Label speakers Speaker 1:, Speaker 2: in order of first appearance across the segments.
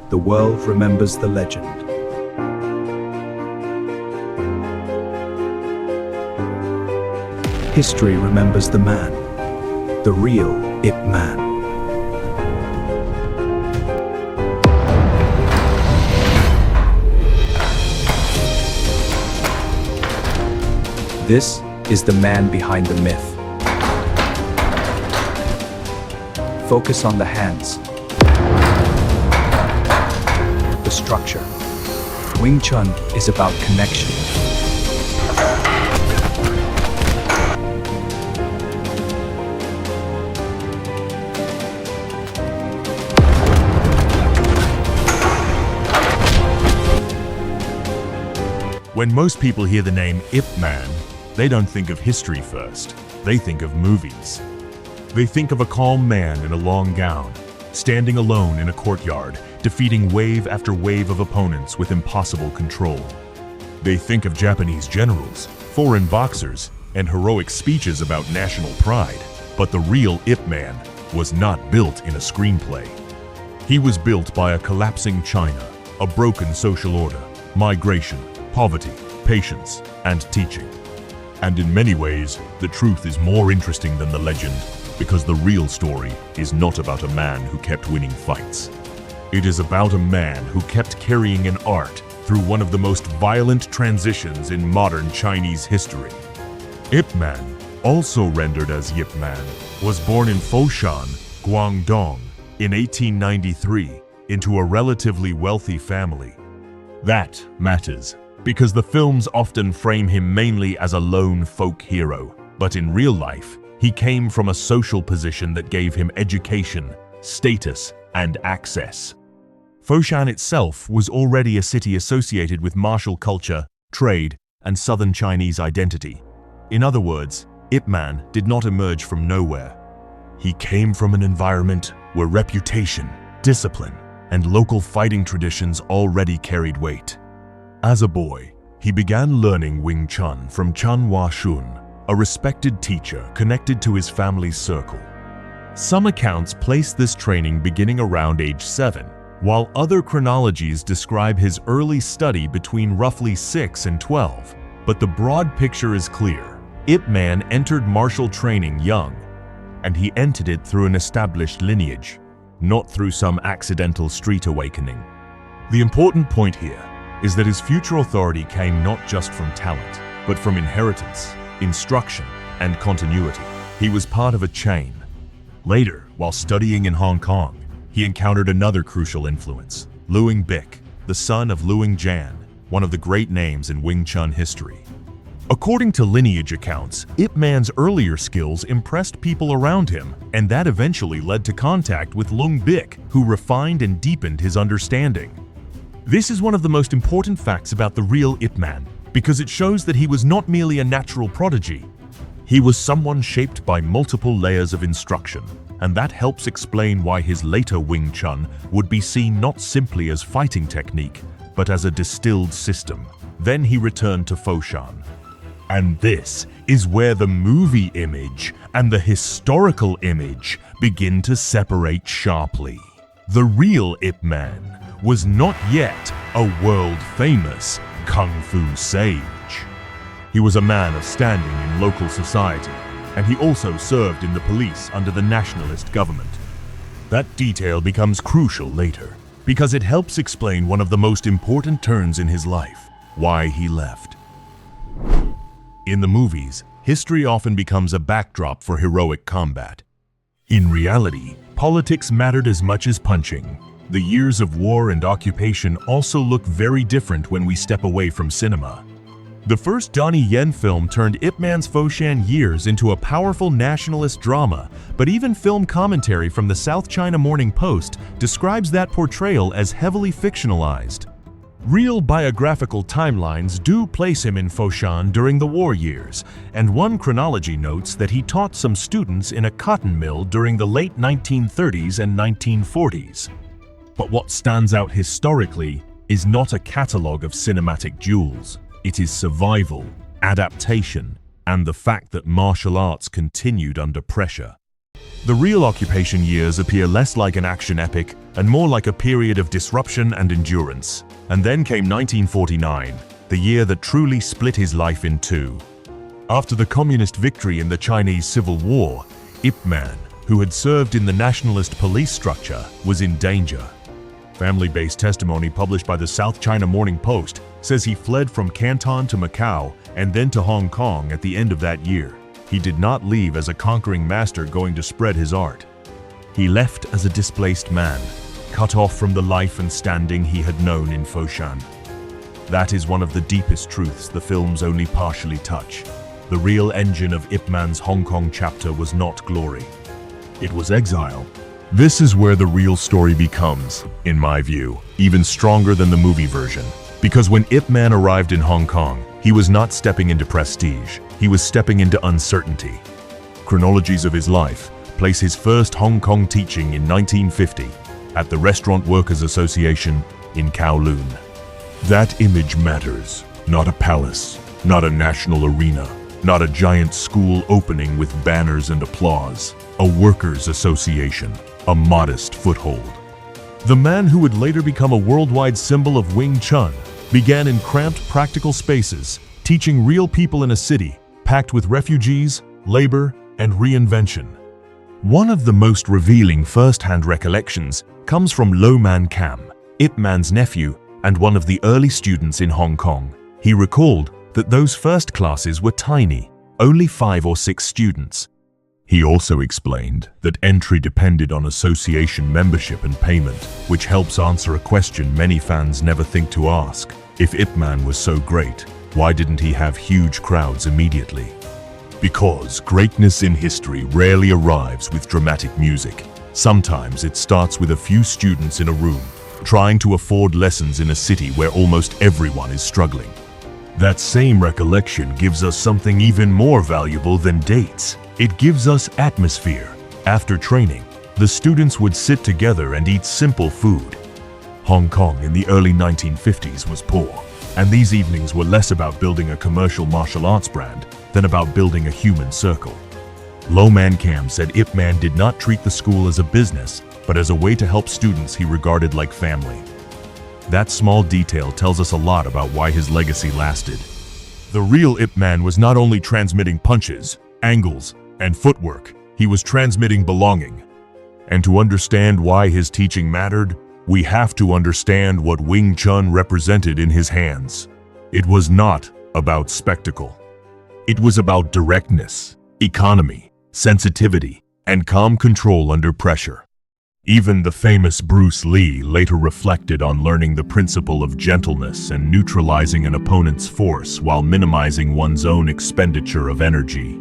Speaker 1: the world remembers the legend. History remembers the man, the real Ip Man. This is the man behind the myth. Focus on the hands, the structure. Wing Chun is about connection.
Speaker 2: When most people hear the name Ip Man, they don't think of history first. They think of movies. They think of a calm man in a long gown, standing alone in a courtyard, defeating wave after wave of opponents with impossible control. They think of Japanese generals, foreign boxers, and heroic speeches about national pride. But the real Ip Man was not built in a screenplay. He was built by a collapsing China, a broken social order, migration, poverty, patience, and teaching. And in many ways, the truth is more interesting than the legend, because the real story is not about a man who kept winning fights. It is about a man who kept carrying an art through one of the most violent transitions in modern Chinese history. Ip Man, also rendered as Yip Man, was born in Foshan, Guangdong, in 1893 into a relatively wealthy family. That matters, because the films often frame him mainly as a lone folk hero, but in real life, he came from a social position that gave him education, status, and access. Foshan itself was already a city associated with martial culture, trade, and southern Chinese identity. In other words, Ip Man did not emerge from nowhere. He came from an environment where reputation, discipline, and local fighting traditions already carried weight. As a boy, he began learning Wing Chun from Chun Hua Shun, a respected teacher connected to his family's circle. Some accounts place this training beginning around age 7, while other chronologies describe his early study between roughly 6 and 12. But the broad picture is clear. Ip Man entered martial training young, and he entered it through an established lineage, not through some accidental street awakening. The important point here is that his future authority came not just from talent, but from inheritance, instruction, and continuity. He was part of a chain. Later, while studying in Hong Kong, he encountered another crucial influence, Luing Bick, the son of Luing Jan, one of the great names in Wing Chun history. According to lineage accounts, Ip Man's earlier skills impressed people around him, and that eventually led to contact with Luing Bick, who refined and deepened his understanding. This is one of the most important facts about the real Ip Man, because it shows that he was not merely a natural prodigy. He was someone shaped by multiple layers of instruction, and that helps explain why his later Wing Chun would be seen not simply as fighting technique, but as a distilled system. Then he returned to Foshan. And this is where the movie image and the historical image begin to separate sharply. The real Ip Man was not yet a world-famous kung fu sage. He was a man of standing in local society, and he also served in the police under the nationalist government. That detail becomes crucial later, because it helps explain one of the most important turns in his life, why he left. In the movies, history often becomes a backdrop for heroic combat. In reality, politics mattered as much as punching. The years of war and occupation also look very different when we step away from cinema. The first Donnie Yen film turned Ip Man's Foshan years into a powerful nationalist drama, but even film commentary from the South China Morning Post describes that portrayal as heavily fictionalized. Real biographical timelines do place him in Foshan during the war years, and one chronology notes that he taught some students in a cotton mill during the late 1930s and 1940s. But what stands out historically is not a catalogue of cinematic jewels. It is survival, adaptation, and the fact that martial arts continued under pressure. The real occupation years appear less like an action epic and more like a period of disruption and endurance. And then came 1949, the year that truly split his life in two. After the communist victory in the Chinese Civil War, Ip Man, who had served in the nationalist police structure, was in danger. Family-based testimony published by the South China Morning Post says he fled from Canton to Macau and then to Hong Kong at the end of that year. He did not leave as a conquering master going to spread his art. He left as a displaced man, cut off from the life and standing he had known in Foshan. That is one of the deepest truths the films only partially touch. The real engine of Ip Man's Hong Kong chapter was not glory. It was exile. This is where the real story becomes, in my view, even stronger than the movie version. Because when Ip Man arrived in Hong Kong, he was not stepping into prestige, he was stepping into uncertainty. Chronologies of his life place his first Hong Kong teaching in 1950 at the Restaurant Workers Association in Kowloon. That image matters, not a palace, not a national arena, not a giant school opening with banners and applause, a workers' association, a modest foothold. The man who would later become a worldwide symbol of Wing Chun began in cramped practical spaces, teaching real people in a city packed with refugees, labor, and reinvention. One of the most revealing first-hand recollections comes from Lo Man Kam, Ip Man's nephew and one of the early students in Hong Kong. He recalled that those first classes were tiny, only 5 or 6 students. He also explained that entry depended on association membership and payment, which helps answer a question many fans never think to ask. If Ip Man was so great, why didn't he have huge crowds immediately? Because greatness in history rarely arrives with dramatic music. Sometimes it starts with a few students in a room, trying to afford lessons in a city where almost everyone is struggling. That same recollection gives us something even more valuable than dates. It gives us atmosphere. After training, the students would sit together and eat simple food. Hong Kong in the early 1950s was poor, and these evenings were less about building a commercial martial arts brand than about building a human circle. Lo Man Kam said Ip Man did not treat the school as a business, but as a way to help students he regarded like family. That small detail tells us a lot about why his legacy lasted. The real Ip Man was not only transmitting punches, angles, and footwork, he was transmitting belonging. And to understand why his teaching mattered, we have to understand what Wing Chun represented in his hands. It was not about spectacle. It was about directness, economy, sensitivity, and calm control under pressure. Even the famous Bruce Lee later reflected on learning the principle of gentleness and neutralizing an opponent's force while minimizing one's own expenditure of energy.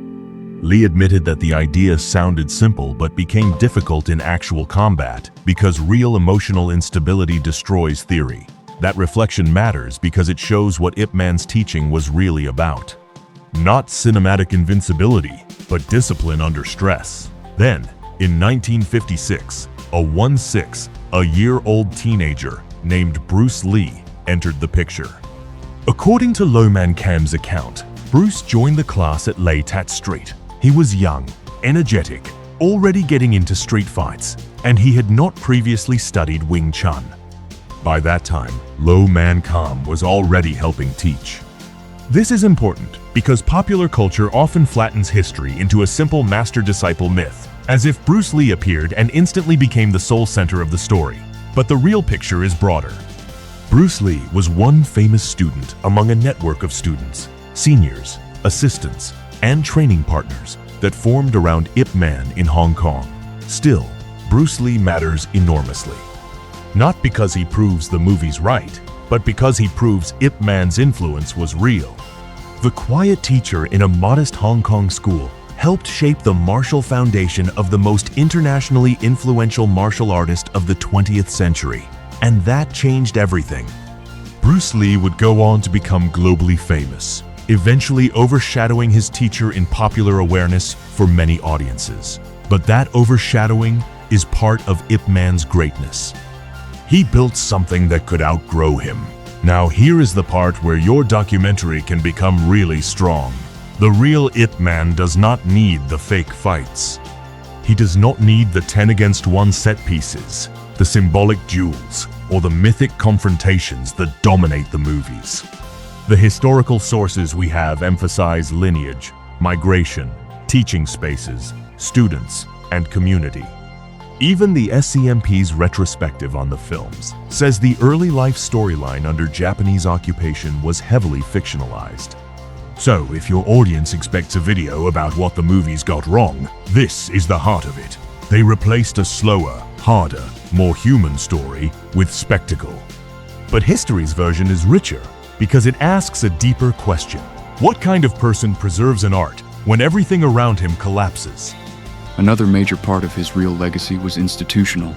Speaker 2: Lee admitted that the idea sounded simple but became difficult in actual combat because real emotional instability destroys theory. That reflection matters because it shows what Ip Man's teaching was really about. Not cinematic invincibility, but discipline under stress. Then, in 1956, a year-old teenager named Bruce Lee entered the picture. According to Lo Man Kam's account, Bruce joined the class at Lei Tat Street. He was young, energetic, already getting into street fights, and he had not previously studied Wing Chun. By that time, Lo Man Kam was already helping teach. This is important because popular culture often flattens history into a simple master-disciple myth, as if Bruce Lee appeared and instantly became the sole center of the story. But the real picture is broader. Bruce Lee was one famous student among a network of students, seniors, assistants, and training partners that formed around Ip Man in Hong Kong. Still, Bruce Lee matters enormously. Not because he proves the movie's right, but because he proves Ip Man's influence was real. The quiet teacher in a modest Hong Kong school helped shape the martial foundation of the most internationally influential martial artist of the 20th century. And that changed everything. Bruce Lee would go on to become globally famous, eventually overshadowing his teacher in popular awareness for many audiences. But that overshadowing is part of Ip Man's greatness. He built something that could outgrow him. Now here is the part where your documentary can become really strong. The real Ip Man does not need the fake fights. He does not need the 10 against 1 set pieces. the symbolic duels, or the mythic confrontations that dominate the movies. The historical sources we have emphasize lineage, migration, teaching spaces, students, and community. Even the SCMP's retrospective on the films says the early life storyline under Japanese occupation was heavily fictionalized. So, if your audience expects a video about what the movies got wrong, this is the heart of it. They replaced a slower, harder, more human story with spectacle. But history's version is richer because it asks a deeper question. What kind of person preserves an art when everything around him collapses?
Speaker 3: Another major part of his real legacy was institutional.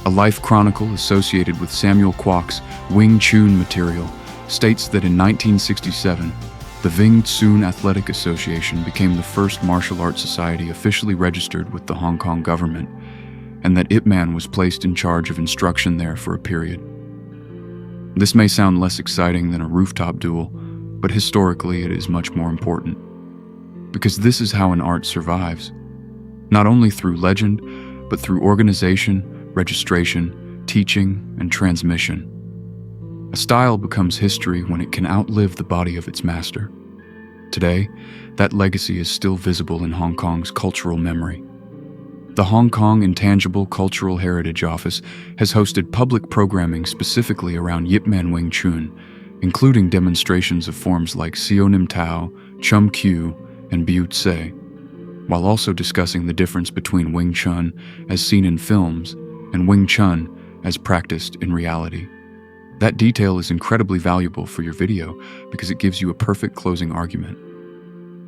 Speaker 3: A life chronicle associated with Samuel Kwok's Wing Chun material states that in 1967, the Wing Chun Athletic Association became the first martial arts society officially registered with the Hong Kong government, and that Ip Man was placed in charge of instruction there for a period. This may sound less exciting than a rooftop duel, but historically it is much more important. Because this is how an art survives. Not only through legend, but through organization, registration, teaching, and transmission. A style becomes history when it can outlive the body of its master. Today, that legacy is still visible in Hong Kong's cultural memory. The Hong Kong Intangible Cultural Heritage Office has hosted public programming specifically around Yip Man Wing Chun, including demonstrations of forms like Sio Nim Tao, Chum Kyu, and Biu Tse, while also discussing the difference between Wing Chun as seen in films and Wing Chun as practiced in reality. That detail is incredibly valuable for your video because it gives you a perfect closing argument.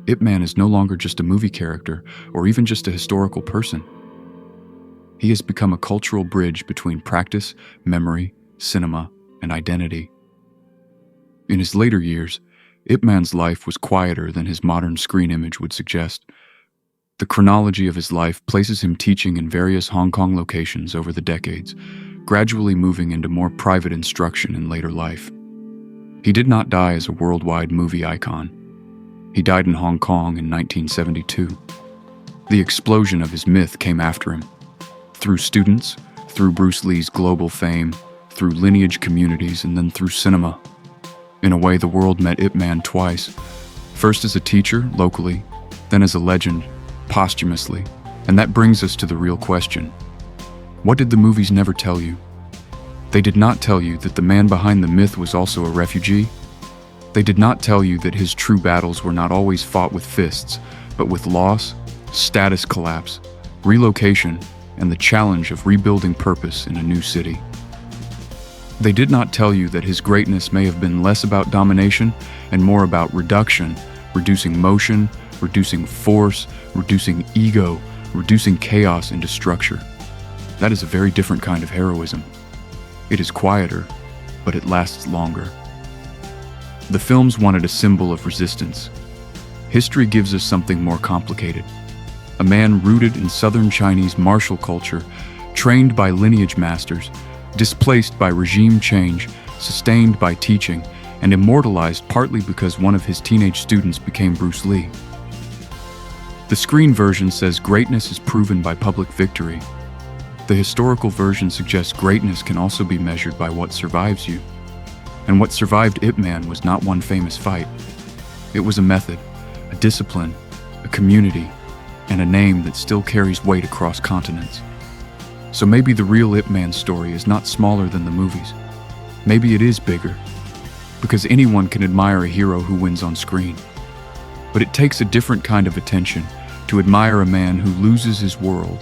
Speaker 3: Ip Man is no longer just a movie character or even just a historical person. He has become a cultural bridge between practice, memory, cinema, and identity. In his later years, Ip Man's life was quieter than his modern screen image would suggest. The chronology of his life places him teaching in various Hong Kong locations over the decades, gradually moving into more private instruction in later life. He did not die as a worldwide movie icon. He died in Hong Kong in 1972. The explosion of his myth came after him. Through students, through Bruce Lee's global fame, through lineage communities, and then through cinema. In a way, the world met Ip Man twice. First as a teacher, locally, then as a legend, posthumously. And that brings us to the real question. What did the movies never tell you? They did not tell you that the man behind the myth was also a refugee. They did not tell you that his true battles were not always fought with fists, but with loss, status collapse, relocation, and the challenge of rebuilding purpose in a new city. They did not tell you that his greatness may have been less about domination and more about reduction, reducing motion, reducing force, reducing ego, reducing chaos into structure. That is a very different kind of heroism. It is quieter, but it lasts longer. The films wanted a symbol of resistance. History gives us something more complicated. A man rooted in southern Chinese martial culture, trained by lineage masters, displaced by regime change, sustained by teaching, and immortalized partly because one of his teenage students became Bruce Lee. The screen version says greatness is proven by public victory. The historical version suggests greatness can also be measured by what survives you. And what survived Ip Man was not one famous fight. It was a method, a discipline, a community, and a name that still carries weight across continents. So maybe the real Ip Man story is not smaller than the movies. Maybe it is bigger, because anyone can admire a hero who wins on screen. But it takes a different kind of attention to admire a man who loses his world,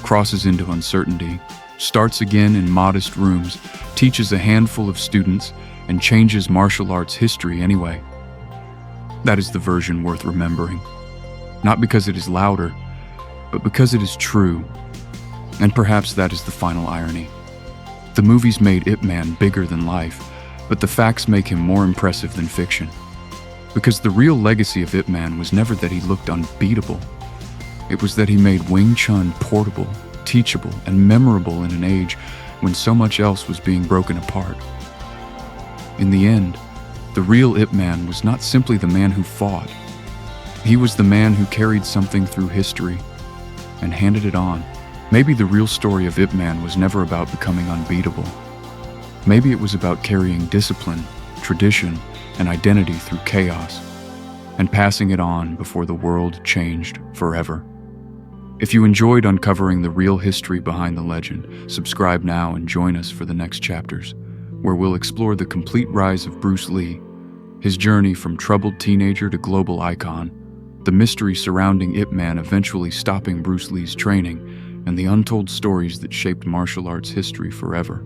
Speaker 3: crosses into uncertainty, starts again in modest rooms, teaches a handful of students, and changes martial arts history anyway. That is the version worth remembering. Not because it is louder, but because it is true. And perhaps that is the final irony. The movies made Ip Man bigger than life, but the facts make him more impressive than fiction. Because the real legacy of Ip Man was never that he looked unbeatable. It was that he made Wing Chun portable, teachable, and memorable in an age when so much else was being broken apart. In the end, the real Ip Man was not simply the man who fought. He was the man who carried something through history and handed it on, Maybe the real story of Ip Man was never about becoming unbeatable. Maybe it was about carrying discipline, tradition, and identity through chaos, and passing it on before the world changed forever. If you enjoyed uncovering the real history behind the legend, subscribe now and join us for the next chapters, where we'll explore the complete rise of Bruce Lee, his journey from troubled teenager to global icon, the mystery surrounding Ip Man eventually stopping Bruce Lee's training, and the untold stories that shaped martial arts history forever.